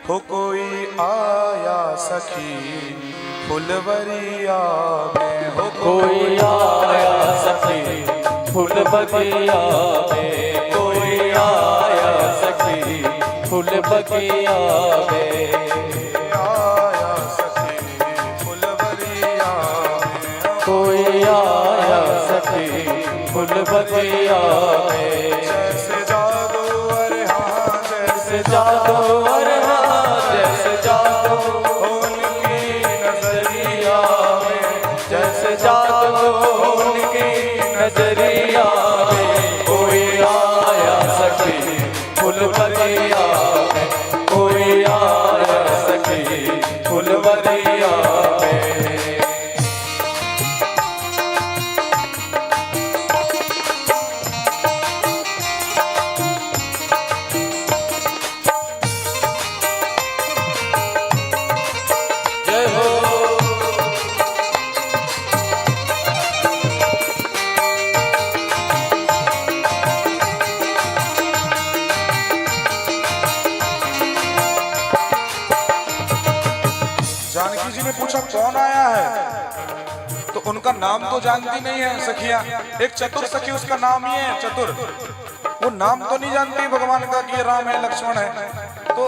हो कोई आया सखी फुलवरिया में, हो कोई आया सखी फूल बगिया में, कोई आया सखी फूल बगिया में, आया सखी फुलवरिया में, कोई आया सखी फूल बगिया में। जैसे जादू अरे हाँ जैसे जादू अरे हाँ जैसे जादू उनकी नजरिया में, जैसे जादू उनकी नजरिया में, कोई आया सखी फूल बगिया में, कोई आया सखी फूल बगिया में। जय हो जानकी जी ने पूछा कौन आया है, तो उनका नाम तो जानती नहीं है सखिया। एक चतुर सखी उसका नाम ही है चतुर, वो नाम तो नहीं जानती भगवान का कि ये राम है लक्ष्मण है, तो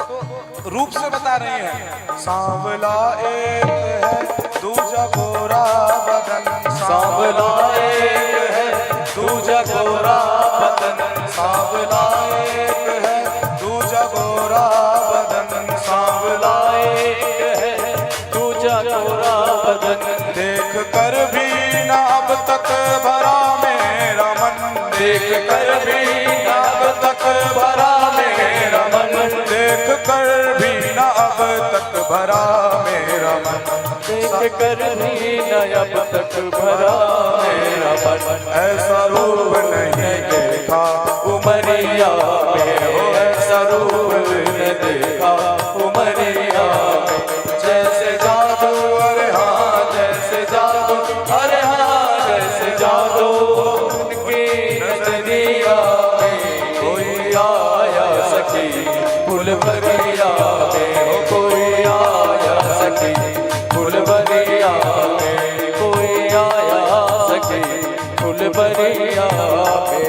रूप से बता रही है। सांवला एक है दूजा गोरा बदन, सांवला एक है दूजा गोरा बदन, सांवला एक है दूजा गोरा बदन, सांवला एक है दूजा गोरा बदन, देख कर भी ना अब तक भरा मेरा मन, देख कर भी ना अब तक भरा मेरा मन, देख कर भी ना अब तक भरा मेरा मन, देख कर भी न अब तक भरा मेरा मन। ऐसा रूप नहीं देखा उमरिया में हो, ऐसा रूप न देखा उमरिया में, जैसे जादू अरे हाँ जैसे जादू अरे हाँ जैसे जादू उनकी नजरिया में, कोई आया सखी फूल बगिया में, हो कोई आया सखी फूल बगिया में, कोई आया सखी फूल बगिया में।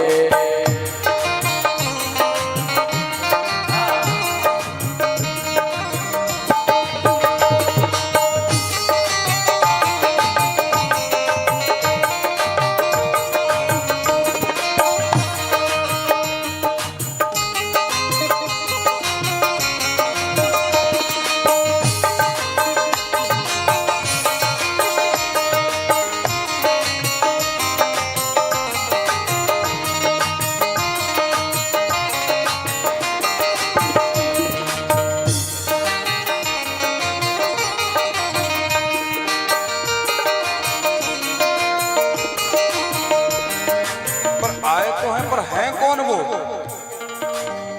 पर आए तो हैं, पर हैं कौन वो,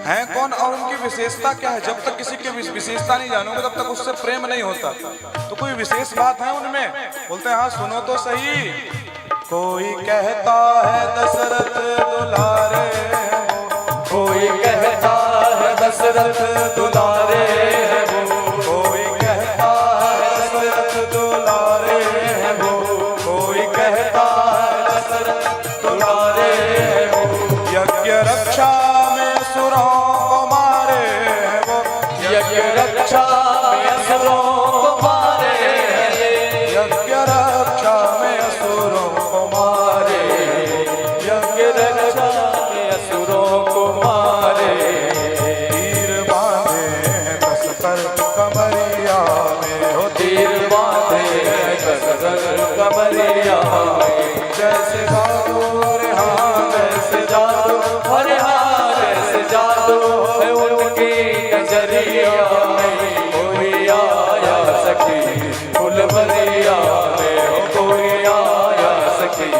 हैं कौन और उनकी विशेषता क्या है। जब तक किसी की विशेषता नहीं जानोगे तब तक उससे प्रेम नहीं होता। तो कोई विशेष बात है उनमें, बोलते हैं हाँ सुनो तो सही। कोई कहता है दशरथ दुलारे हो, कोई कहता है दशरथ दुलारे हैं वो, कोई कहता है दशरथ दुलारे हैं वो, कोई कहता है दशरथ दुलारे हैं वो, यज्ञ रक्षा में असुरों को मारे हैं वो, यज्ञ रक्षा में असुरों को मारे हैं, यज्ञ रक्षा में असुरों को मारे, यज्ञ रक्षा में असुरों को मारे, तीर बांधे हैं कस कर कमरिया में, हो तीर बांधे हैं कसकर कमरिया में, जैसे जादू रे हाँ जैसे जादू अरे हाँ जैसे जादू है उनकी नजरिया में, कोई आया सखी फूल बगिया में, हो कोई आया सखी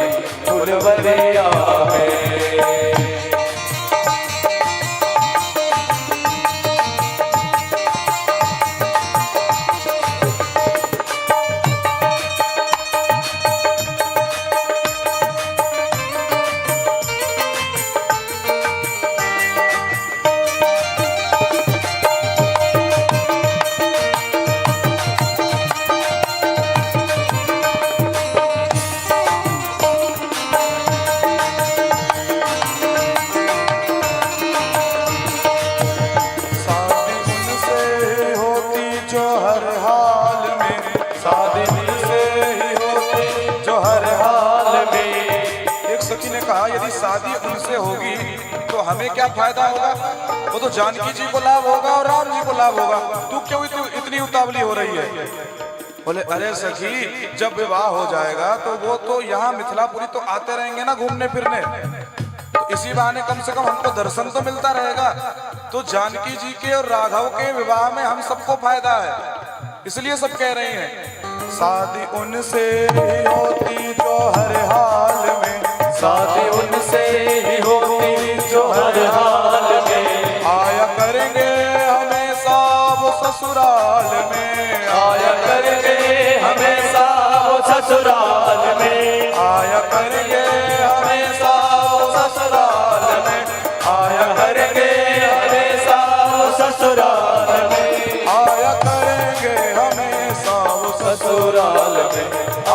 फूल बगिया में। क्या फायदा होगा? वो तो जानकी जी को लाभ होगा और राम जी को लाभ होगा, तू क्यों इतनी उतावली हो रही है? बोले अरे सखी, जब विवाह हो जाएगा तो वो तो यहाँ मिथिलापुरी तो आते रहेंगे ना घूमने फिरने, तो इसी बहाने कम से कम हमको दर्शन तो मिलता रहेगा। तो जानकी जी के और राघव के विवाह में हम सबको फायदा है, इसलिए सब कह रहे हैं शादी उनसे ही होती जो हर हाल में, शादी उनसे ही होती जो हर हाल में, आया करेंगे हमेशा वो ससुराल में, आया करेंगे हमेशा वो ससुराल में, आया करेंगे हमेशा वो ससुराल में, आया करेंगे हमेशा वो ससुराल में, आया करेंगे हमेशा वो ससुराल में,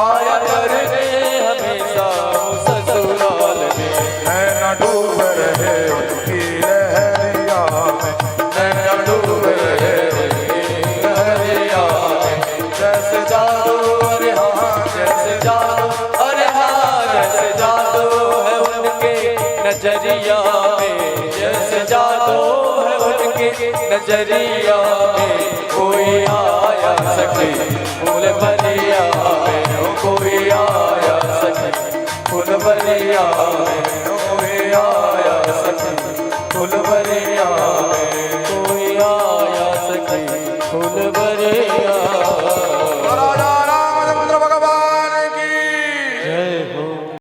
आया करेंगे हमेशा वो ससुराल में। है न डूब रहे उनकी लहरिया में, नैना डूब रहे उनकी लहरिया में, जैसे जादू अरे हाँ जैसे जादू अरे हाँ जैसे जादू है उनके नजरिया में, जैसे जादू है उनके नजरिया में, कोई आया सखी फूल बलिया में, ओ कोई आया सखी फूल बलिया में, ओ कोई आया सखी फूल बलिया में, कोई आया सखी फूल बलिया